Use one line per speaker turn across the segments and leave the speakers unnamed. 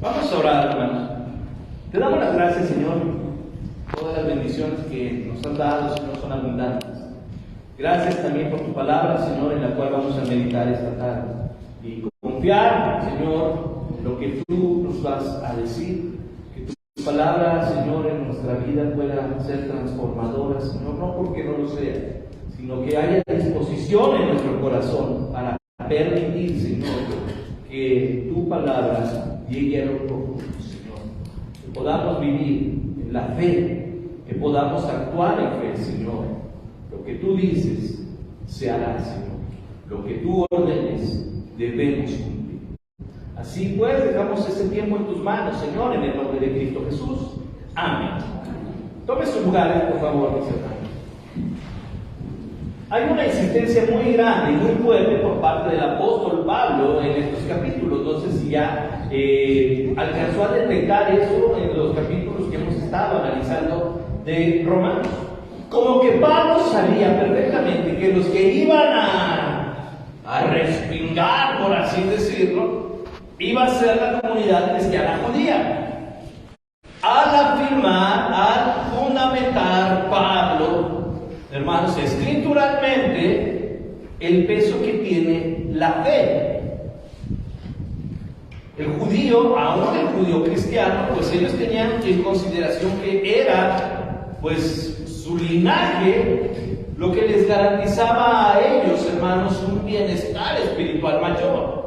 Vamos a orar, hermanos. Te damos las gracias, Señor. Todas las bendiciones que nos has dado, Señor, son abundantes. Gracias también por tu palabra, Señor, en la cual vamos a meditar esta tarde. Y confiar, Señor, en lo que tú nos vas a decir. Que tu palabra, Señor, en nuestra vida pueda ser transformadora, Señor, no porque no lo sea, sino que haya disposición en nuestro corazón para permitir, Señor, que tu palabra llegue a lo profundo, Señor. Que podamos vivir en la fe, que podamos actuar en fe, Señor. Lo que tú dices se hará, Señor. Lo que tú ordenes debemos cumplir. Así pues, dejamos este tiempo en tus manos, Señor, en el nombre de Cristo Jesús. Amén. Tome sus lugares, por favor, mis hermanos. Hay una insistencia muy grande y muy fuerte por parte del apóstol Pablo en estos capítulos. No sé si ya alcanzó a detectar eso en los capítulos que hemos estado analizando de Romanos. Como que Pablo sabía perfectamente que los que iban a respingar, por así decirlo, iba a ser la comunidad cristiana judía. Al afirmar, al fundamentar Pablo, hermanos, escrituralmente, el peso que tiene la fe. El judío, aún el judío cristiano, pues ellos tenían en consideración que era, pues, su linaje lo que les garantizaba a ellos, hermanos, un bienestar espiritual mayor.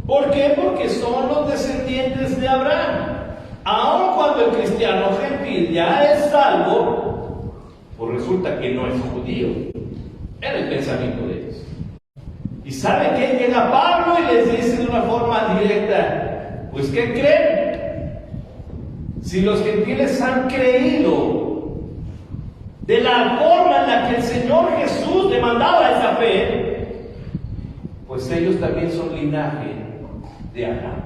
¿Por qué? Porque son los descendientes de Abraham. Aun cuando el cristiano gentil ya es salvo, pues resulta que no es judío. Era el pensamiento de ellos. ¿Y sabe qué? Llega Pablo y les dice de una forma directa: pues ¿qué creen? Si los gentiles han creído de la forma en la que el Señor Jesús demandaba esa fe, pues ellos también son linaje de Abraham.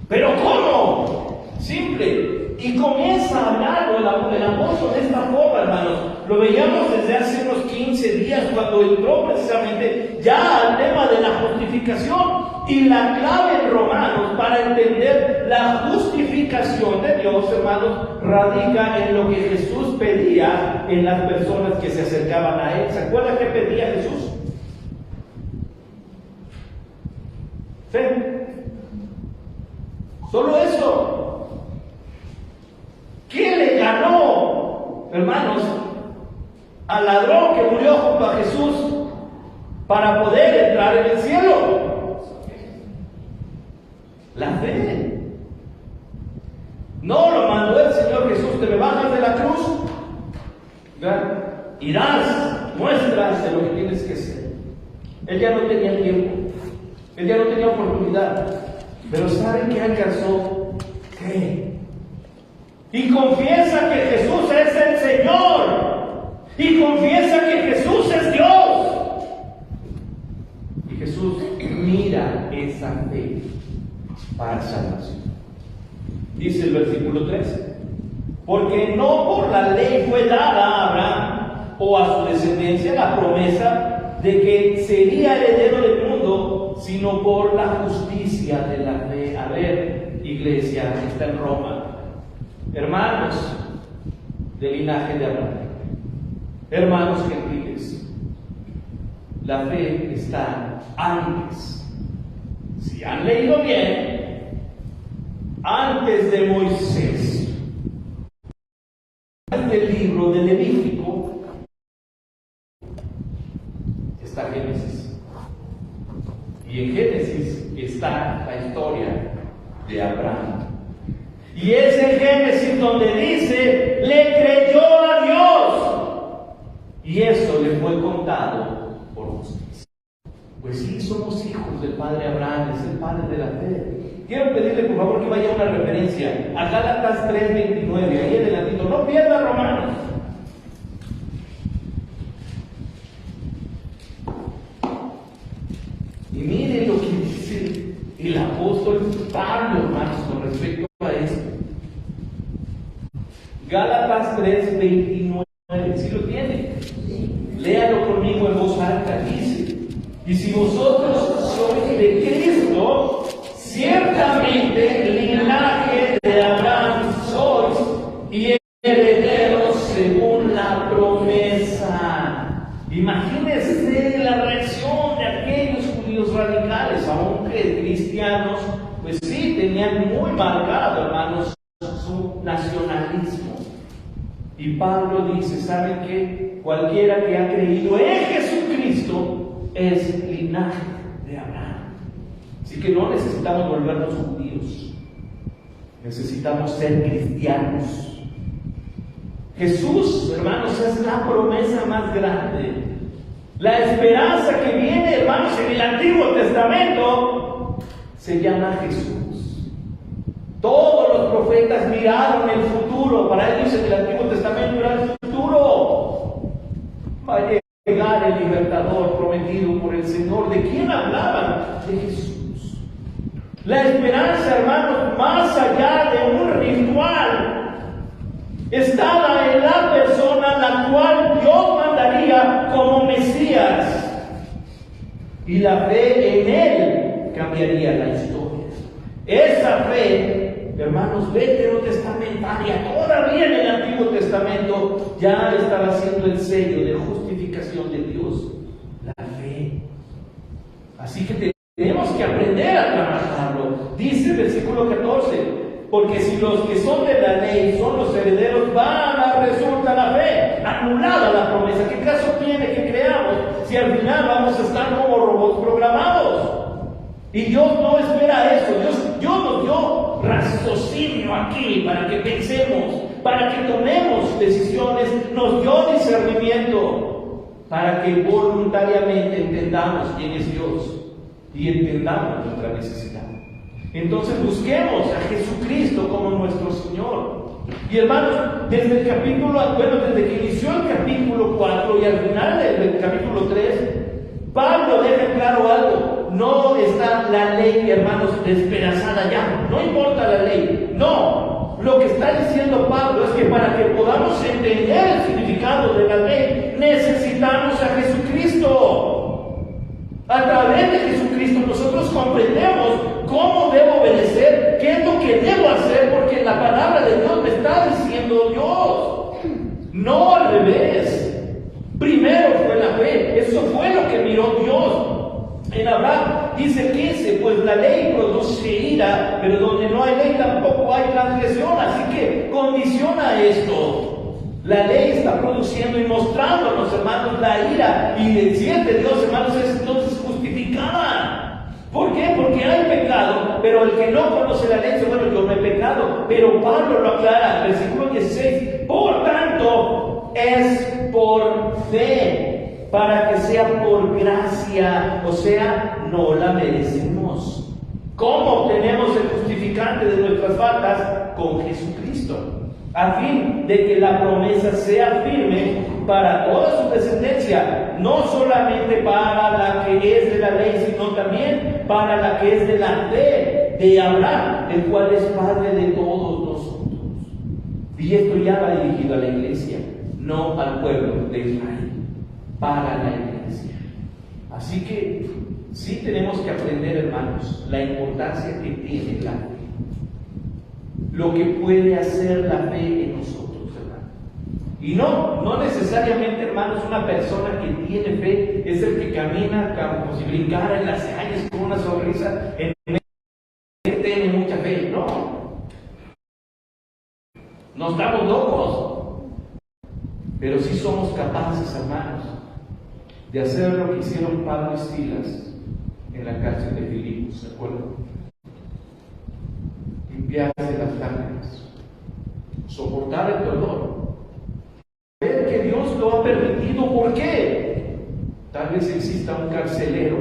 ¿Pero cómo? Simple. Y comienza a hablar el apóstol de esta forma, hermanos. Lo veíamos desde hace unos 15 días cuando entró precisamente ya al tema de la justificación. Y la clave en Romanos para entender la justificación de Dios, hermanos, radica en lo que Jesús pedía en las personas que se acercaban a Él. ¿Se acuerdan qué pedía Jesús? Fe. Solo eso. ¿Qué le ganó, hermanos, al ladrón que murió junto a Jesús para poder entrar en el cielo? La fe. No lo mandó el Señor Jesús: te me bajas de la cruz, ¿verdad? Y das muestras de lo que tienes que hacer. Él ya no tenía tiempo, él ya no tenía oportunidad, pero ¿saben qué alcanzó? ¿Qué? Y confiesa que Jesús es el Señor, y confiesa que Jesús es Dios. Y Jesús mira esa fe para salvación. Dice el versículo 13: porque no por la ley fue dada a Abraham o a su descendencia la promesa de que sería heredero del mundo, sino por la justicia de la fe. A ver, iglesia, está en Roma. Hermanos del linaje de Abraham, hermanos gentiles, la fe está antes. Si han leído bien, antes de Moisés. En el libro de Levítico está Génesis. Y en Génesis está la historia de Abraham. Y es en Génesis donde dice: le creyó a Dios, y eso le fue contado por justicia. Pues sí, somos hijos del Padre Abraham, es el Padre de la fe. Quiero pedirle por favor que vaya a una referencia a Gálatas 3:29, ahí adelantito. No pierda Romanos. Y miren lo que dice el apóstol Pablo, hermanos, con respecto a esto. Gálatas 3:29, ¿sí lo tiene? Léalo conmigo en voz alta. Dice: y si vosotros sois de Cristo, ciertamente de cristianos, pues sí, tenían muy marcado, hermanos, su nacionalismo. Y Pablo dice, ¿saben qué? Cualquiera que ha creído en Jesucristo es linaje de Abraham. Así que no necesitamos volvernos judíos, necesitamos ser cristianos. Jesús, hermanos, es la promesa más grande. La esperanza que viene, hermanos, en el Antiguo Testamento se llama Jesús. Todos los profetas miraron el futuro. Para ellos en el Antiguo Testamento era el futuro. Va a llegar el libertador prometido por el Señor. ¿De quién hablaban? De Jesús. La esperanza, hermanos, más allá de un ritual, estaba en la persona la cual Dios mandaría como Mesías. Y la fe en Él cambiaría la historia. Esa fe, hermanos, veterotestamentaria, todavía en el Antiguo Testamento, ya estaba siendo el sello de justificación de Dios. La fe. Así que tenemos que aprender a trabajarlo. Dice el versículo 14. Porque si los que son de la ley son los herederos, resulta la fe, anulada la promesa. ¿Qué caso tiene que creamos si al final vamos a estar como robots programados? Y Dios no espera eso. Dios nos dio raciocinio aquí para que pensemos, para que tomemos decisiones, nos dio discernimiento, para que voluntariamente entendamos quién es Dios y entendamos nuestra necesidad. Entonces busquemos a Jesucristo como nuestro Señor. Y hermanos, desde el capítulo, desde que inició el capítulo 4 y al final del capítulo 3, Pablo deja claro algo. No está la ley, hermanos, despedazada ya. No importa la ley. No. Lo que está diciendo Pablo es que para que podamos entender el significado de la ley, necesitamos a Jesucristo. A través de Jesucristo nosotros comprendemos cómo debo obedecer, qué es lo que debo hacer, porque la palabra de Dios me está diciendo Dios. No al revés. Primero fue la fe. Eso fue lo que miró Dios en Abraham. Dice 15, pues la ley produce ira, pero donde no hay ley tampoco hay transgresión. Así que condiciona esto. La ley está produciendo y mostrándonos, hermanos, la ira. Y el 7 de Dios, hermanos, es entonces justificada. ¿Por qué? Porque hay pecado, pero el que no conoce la ley dice, bueno, yo no he pecado. Pero Pablo lo aclara, versículo 16. Por tanto, es por fe, para que sea por gracia, o sea, no la merecemos. ¿Cómo obtenemos el justificante de nuestras faltas? Con Jesucristo. A fin de que la promesa sea firme para toda su descendencia, no solamente para la que es de la ley, sino también para la que es de la fe de Abraham, el cual es Padre de todos nosotros. Y esto ya va dirigido a la iglesia, no al pueblo de Israel, para la iglesia. Así que sí tenemos que aprender, hermanos, la importancia que tiene la fe. Lo que puede hacer la fe en nosotros, hermanos. Y no necesariamente, hermanos, una persona que tiene fe es el que camina como si brincara en las calles con una sonrisa, en que tiene mucha fe. No estamos locos, pero sí somos capaces, hermanos, de hacer lo que hicieron Pablo y Silas en la cárcel de Filipos, ¿se acuerdan? Limpiarse las lágrimas, soportar el dolor, ver que Dios lo ha permitido. ¿Por qué? Tal vez exista un carcelero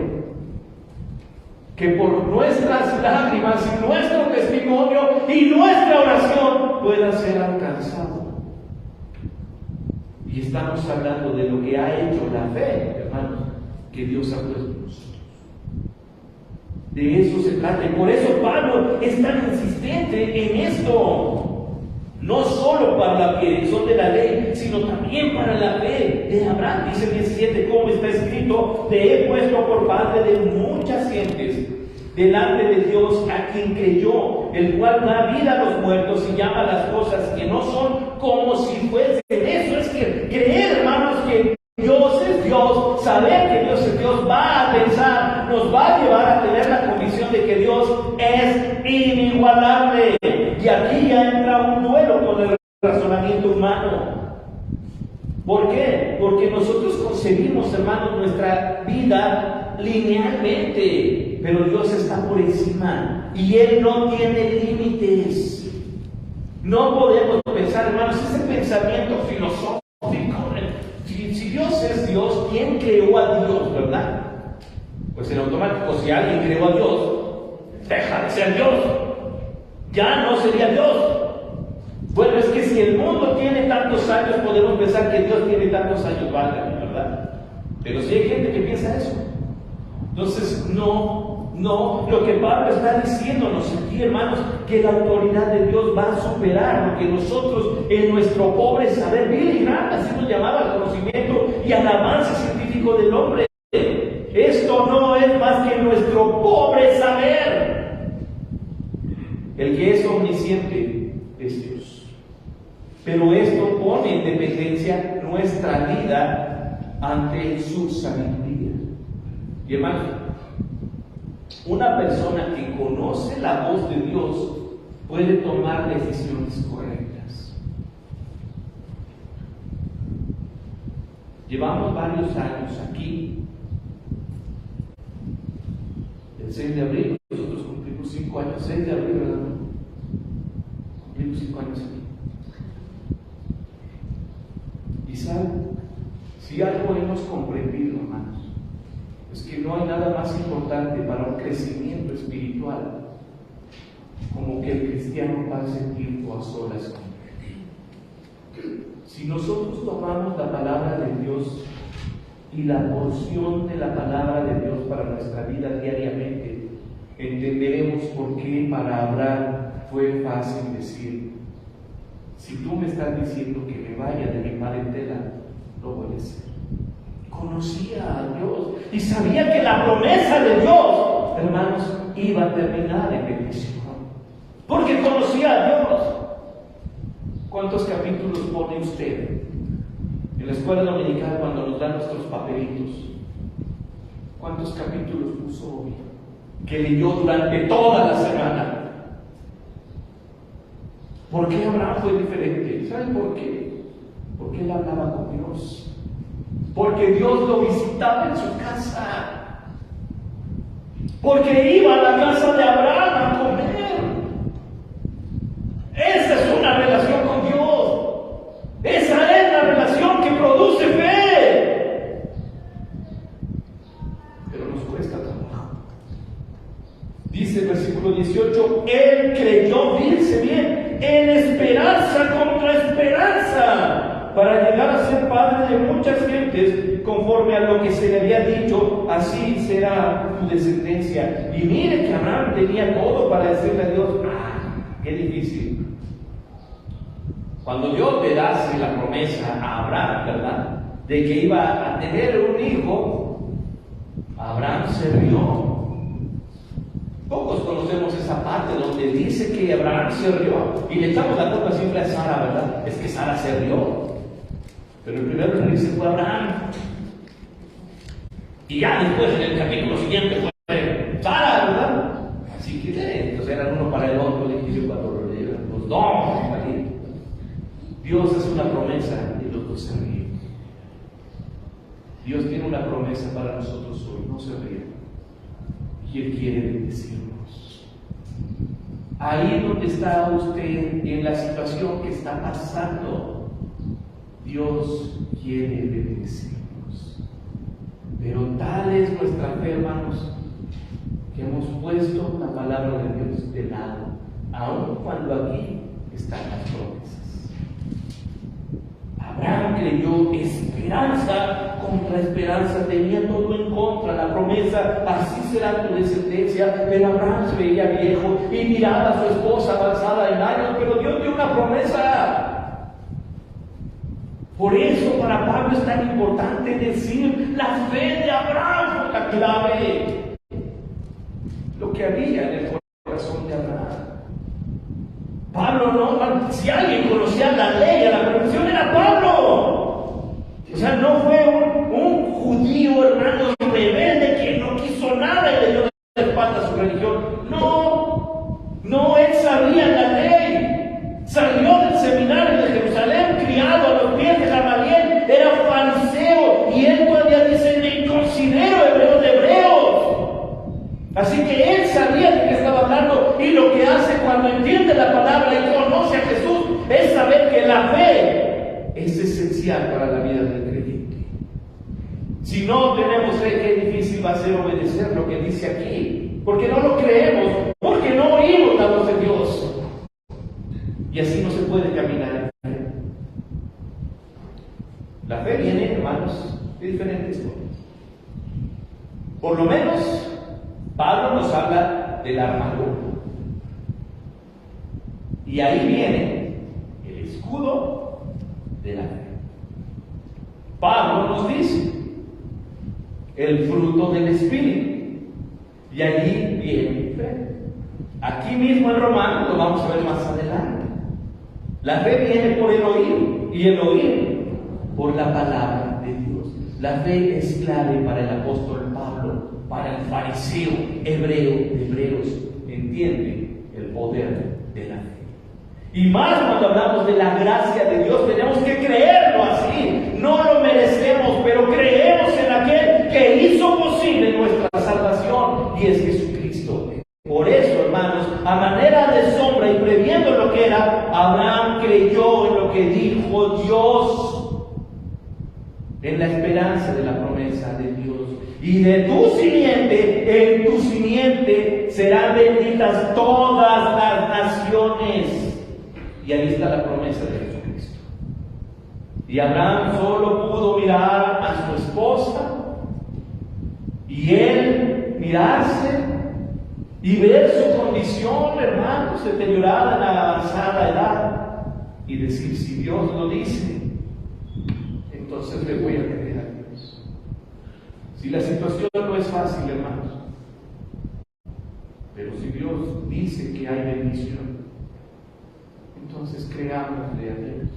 que por nuestras lágrimas y nuestro testimonio y nuestra oración pueda ser alcanzado. Y estamos hablando de lo que ha hecho la fe, hermanos, que Dios ha puesto en nosotros. De eso se trata. Y por eso Pablo es tan insistente en esto. No solo para la que son de la ley, sino también para la fe de Abraham. Dice el 17, como está escrito, te he puesto por padre de muchas gentes delante de Dios, a quien creyó, el cual da vida a los muertos y llama las cosas que no son como si fuesen. Eso es que creer, hermanos, que Dios es Dios, saber que Dios es Dios, va a pensar, nos va a llevar a tener la convicción de dice que Dios es inigualable. Y aquí ya entra un duelo con el razonamiento humano. ¿Por qué? Porque nosotros concebimos, hermanos, nuestra vida linealmente, pero Dios está por encima y Él no tiene límites. No podemos pensar, hermanos, ese pensamiento filosófico. Si Dios es Dios, ¿quién creó a Dios, verdad? Pues en automático, si alguien creó a Dios, deja de ser Dios. Ya no sería Dios. Bueno, es que si el mundo tiene tantos años, podemos pensar que Dios tiene tantos años, ¿verdad? Pero si hay gente que piensa eso. Entonces, no, lo que Pablo está diciéndonos aquí, hermanos, que la autoridad de Dios va a superar lo que nosotros, en nuestro pobre saber, Billy Graham así nos llamaba al conocimiento y al avance científico del hombre. Esto no es más que nuestro pobre saber. El que es omnisciente es Dios. Pero esto pone en dependencia nuestra vida ante su sabiduría. Y hermanos, una persona que conoce la voz de Dios puede tomar decisiones correctas. Llevamos varios años aquí. El 6 de abril, nosotros cumplimos 5 años. 6 de abril, ¿verdad? Cumplimos 5 años aquí. Y saben, si algo hemos comprendido, hermanos, es que no hay nada más importante para un crecimiento espiritual como que el cristiano pase tiempo a solas con Él. Si nosotros tomamos la palabra de Dios y la porción de la palabra de Dios para nuestra vida diariamente, entenderemos por qué para Abraham fue fácil decir: si tú me estás diciendo que me vaya de mi parentela, lo voy a hacer. Conocía a Dios y sabía que la promesa de Dios, hermanos, iba a terminar en bendición, porque conocía a Dios. ¿Cuántos capítulos pone usted en la escuela dominical cuando nos dan nuestros papelitos? ¿Cuántos capítulos puso hoy que leyó durante toda la semana? ¿Por qué Abraham fue diferente? ¿Saben por qué? Porque él hablaba con Dios. Porque Dios lo visitaba en su casa. Porque iba a la casa de Abraham a comer. Esa es una relación con Dios. Esa es la relación que produce fe. Pero nos cuesta trabajo. Dice el versículo 18: Él creyó, fíjense bien, en esperanza contra esperanza, para llegar a ser padre de muchas gentes, conforme a lo que se le había dicho: así será tu descendencia. Y mire que Abraham tenía todo para decirle a Dios: qué difícil. Cuando Dios le hace la promesa a Abraham, ¿verdad?, de que iba a tener un hijo, Abraham se rió. Pocos conocemos esa parte donde dice que Abraham se rió, y le echamos la culpa siempre a Sara, ¿verdad? Es que Sara se rió. Pero el primero que dice fue Abraham. Y ya después, en el capítulo siguiente, fue Sara, ¿verdad? Así que entonces eran uno para el otro, difícil cuando lo llevan los dos. Dios es una promesa y los dos se ríen. Dios tiene una promesa para nosotros hoy, no se ríen. Y Él quiere bendecirnos. Ahí donde está usted, en la situación que está pasando, Dios quiere bendecirnos. Pero tal es nuestra fe, hermanos, que hemos puesto la palabra de Dios de lado, aun cuando aquí están las promesas. Abraham creyó esperanza contra esperanza, tenía todo en contra, la promesa: así será tu descendencia. Pero Abraham se veía viejo y miraba a su esposa avanzada en años, pero Dios dio una promesa. Por eso para Pablo es tan importante decir: la fe de Abraham fue la clave. Lo que había en el corazón de Abraham. Pablo no, si alguien conocía la ley, la perfección, era Pablo. O sea, no fue un judío, hermano, rebelde que no quiso nada y le dio la espalda a su religión. No, él sabía la ley. Salió del seminario de Jerusalén, criado a los pies de Gamaliel, era fariseo, y él todavía dice: me considero hebreo de hebreos. Así que él sabía de qué estaba hablando, y lo que hace cuando entiende la palabra y conoce a Jesús es saber que la fe es esencial para la vida del creyente. Si no tenemos fe, qué difícil va a ser obedecer lo que dice aquí, porque no lo creemos, porque no oímos la voz de Dios. Y así no se puede caminar en fe. La fe viene, hermanos, de diferentes formas. Por lo menos, Pablo nos habla de la armadura. Y ahí viene el escudo de la fe. Pablo nos dice el fruto del Espíritu. Y allí viene fe. Aquí mismo en Romanos lo vamos a ver más adelante. La fe viene por el oír, y el oír por la palabra de Dios. La fe es clave para el apóstol Pablo, para el fariseo hebreo de hebreos. Entiende el poder de la fe. Y más cuando hablamos de la gracia de Dios, tenemos que creerlo así. No lo merecemos, pero creemos en aquel que hizo posible nuestra salvación, y es Jesucristo. Por eso, hermanos, a manera de sombra y previendo lo que era, Abraham creyó en lo que dijo Dios, en la esperanza de la promesa de Dios. Y de tu simiente, en tu simiente, serán benditas todas las naciones. Y ahí está la promesa de Jesucristo. Y Abraham solo pudo mirar a su esposa, y él mirarse y ver su condición, hermanos, deteriorada en la avanzada edad, y decir: si Dios lo dice, entonces le voy a creer a Dios. Si la situación no es fácil, hermanos, pero si Dios dice que hay bendición, entonces creámosle a Dios.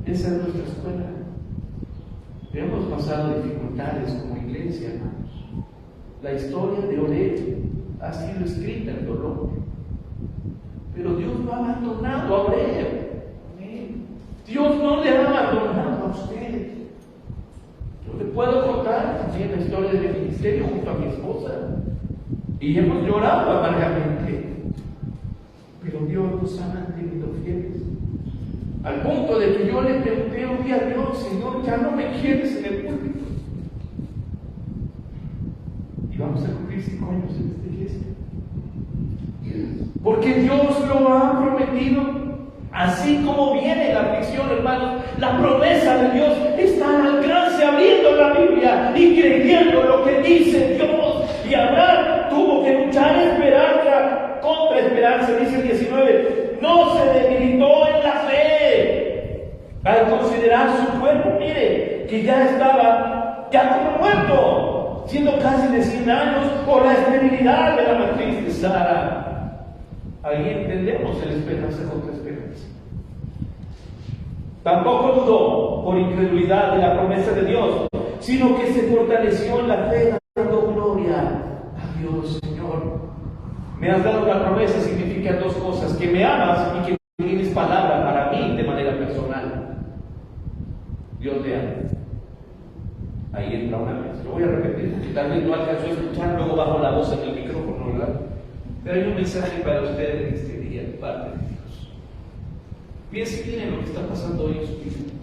Esa es nuestra escuela. Hemos pasado dificultades como iglesia, hermanos. La historia de Oreb ha sido escrita en dolor, pero Dios no ha abandonado a Oreb. Dios no le ha abandonado a usted. Yo le puedo contar también la historia de mi ministerio junto a mi esposa, y hemos llorado amargamente, pero Dios nos ha mantenido fieles, al punto de que yo le pregunté un día a Dios: Señor, ¿ya no me quieres en el púlpito? Y vamos a cumplir 5 años en esta iglesia, porque Dios lo ha prometido. Así como viene la aflicción, hermanos, la promesa de Dios está al alcance, abriendo la Biblia y creyendo lo que dice Dios. Y Abraham tuvo que luchar esperanza contra esperanza. Dice el 19: no se debilitó en la fe al considerar su cuerpo. Mire, que ya estaba como muerto, siendo casi de 100 años, por la esterilidad de la matriz de Sara. Ahí entendemos el esperanza contra esperanza. Tampoco dudó por incredulidad de la promesa de Dios, sino que se fortaleció en la fe, dando gloria a Dios. Señor, me has dado la promesa, significa 2 cosas: que me amas y que tienes palabra para mí de manera personal. Dios te ama. Ahí entra una vez. Lo voy a repetir porque tal vez no alcanzó a escuchar, luego bajo la voz en el micrófono, ¿verdad? Pero hay un mensaje para ustedes en este día de parte de Dios. Piensen bien en lo que está pasando hoy en su vida.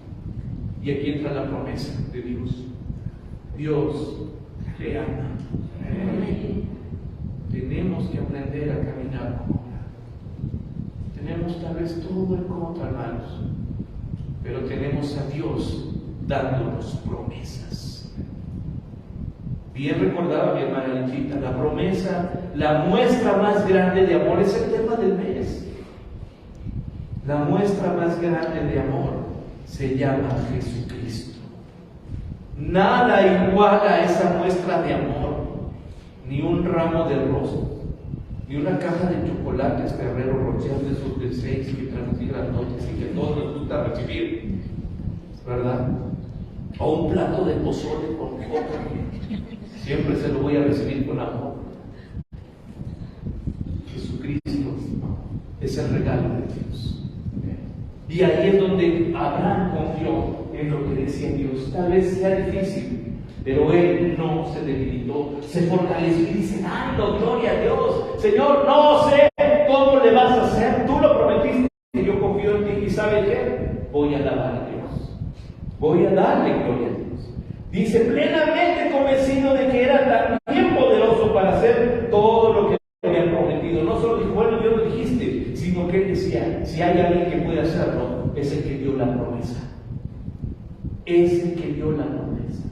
Y aquí entra la promesa de Dios. Dios le ama. Tenemos que aprender a caminar como Él. Tenemos tal vez todo en contra, hermanos, pero tenemos a Dios dándonos promesas. Bien recordaba mi hermana Lichita, la promesa, la muestra más grande de amor es el tema del mes. La muestra más grande de amor se llama Jesucristo. Nada iguala a esa muestra de amor, ni un ramo de rosas, ni una caja de chocolates Ferrero Rocher de esos de 6 que traen las noches y que todos les gusta recibir, ¿verdad? O un plato de pozole con coca. Siempre se lo voy a recibir con amor. es el regalo de Dios. Y ahí es donde Abraham confió en lo que decía Dios. Tal vez sea difícil, pero él no se debilitó, se fortaleció y dice: dando gloria a Dios. Señor, no sé cómo le vas a hacer, tú lo prometiste, yo confío en ti. ¿Y sabe qué? Voy a alabar a Dios, voy a darle gloria a Dios. Dice: plenamente convencido de que era también poderoso para hacer todo lo que había prometido. No solo dijo: bueno, Dios lo dijiste, sino que él decía: si hay alguien que puede hacerlo, es el que dio la promesa. Es el que dio la promesa.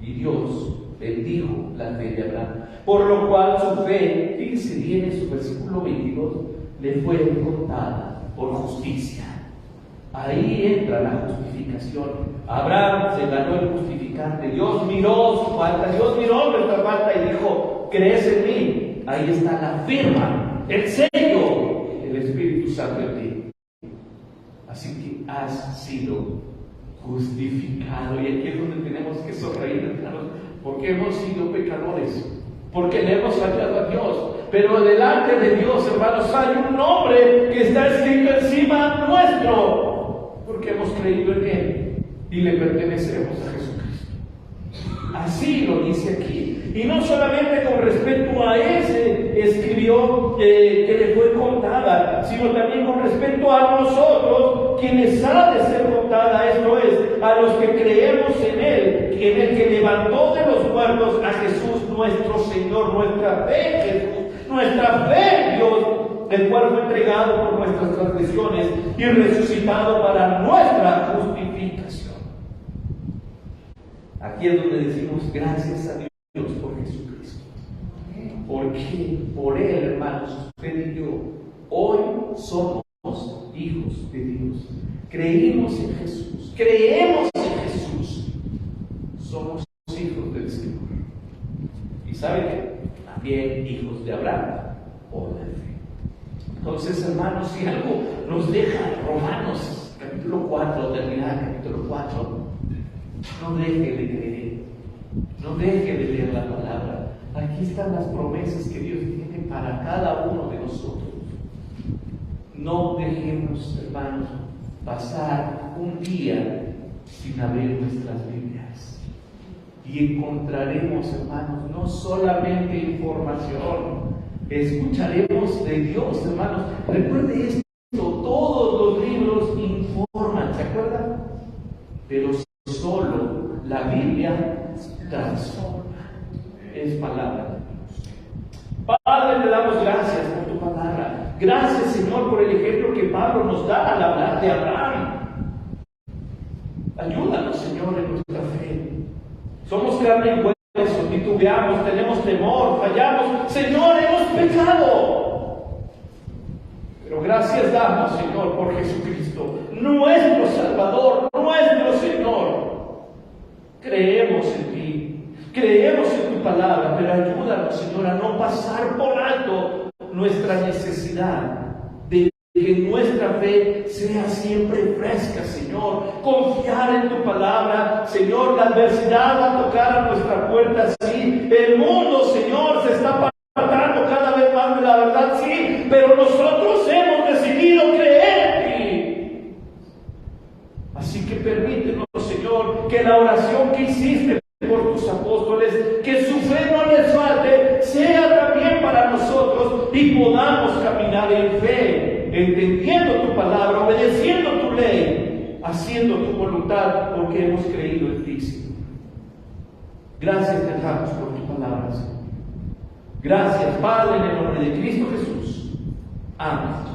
Y Dios bendijo la fe de Abraham, por lo cual su fe, fíjense bien en su versículo 22, le fue contada por justicia. Ahí entra la justificación. Abraham se ganó el justificante. Dios miró su falta, Dios miró nuestra falta y dijo: ¿crees en mí? Ahí está la firma, el sello del Espíritu Santo en ti. Así que has sido justificado. Y aquí es donde tenemos que sonreír, hermanos, porque hemos sido pecadores, porque le hemos fallado a Dios. Pero delante de Dios, hermanos, hay un nombre que está escrito encima nuestro, porque hemos creído en Él y le pertenecemos a Jesucristo. Así lo dice aquí. Y no solamente con respecto a ese escribió que le fue contada, sino también con respecto a nosotros, quienes ha de ser contada, esto es, a los que creemos en Él, en el que levantó de los muertos a Jesús nuestro Señor, nuestra fe en Jesús, nuestra fe en Dios, el cual fue entregado por nuestras transgresiones y resucitado para nuestra justificación. Aquí es donde decimos: gracias a Dios por Jesucristo, porque por Él, hermanos, usted y yo hoy somos hijos de Dios. Creímos en Jesús, creemos en Jesús, somos hijos del Señor. Y saben que también hijos de Abraham por la fe. Entonces, hermanos, si algo nos deja Romanos capítulo 4, terminar capítulo 4, no deje de creer, no deje de leer la palabra. Aquí están las promesas que Dios tiene para cada uno de nosotros. No dejemos, hermanos, pasar un día sin abrir nuestras Biblias. Y encontraremos, hermanos, no solamente información, escucharemos de Dios, hermanos. Recuerde esto: todos los libros informan, ¿se acuerdan? Pero solo la Biblia transforma. Es palabra de Dios. Padre, te damos gracias por tu palabra. Gracias, Señor, por el ejemplo que Pablo nos da al hablar de Abraham. Ayúdanos, Señor, en nuestra fe. Somos carne y hueso, titubeamos, tenemos temor, fallamos. Señor, hemos pecado. Pero gracias damos, Señor, por Jesucristo, nuestro Salvador, nuestro Señor. Creemos en ti, creemos en tu palabra, pero ayúdanos, Señor, a no pasar por alto nuestra necesidad de que nuestra fe sea siempre fresca, Señor. Confiar en tu palabra, Señor. La adversidad va a tocar a nuestra puerta, sí. El mundo, Señor, se está apartando cada vez más de la verdad, sí. Pero nosotros hemos decidido creer en ti. Así que permítenos, Señor, que la oración que hiciste por tus apóstoles, que su fe no les falte, sea también para nosotros y podamos caminar en fe, entendiendo tu palabra, obedeciendo tu ley, haciendo tu voluntad, porque hemos creído en ti, Señor. Gracias te damos por tu palabra, Señor. Gracias, Padre, en el nombre de Cristo Jesús. Amén.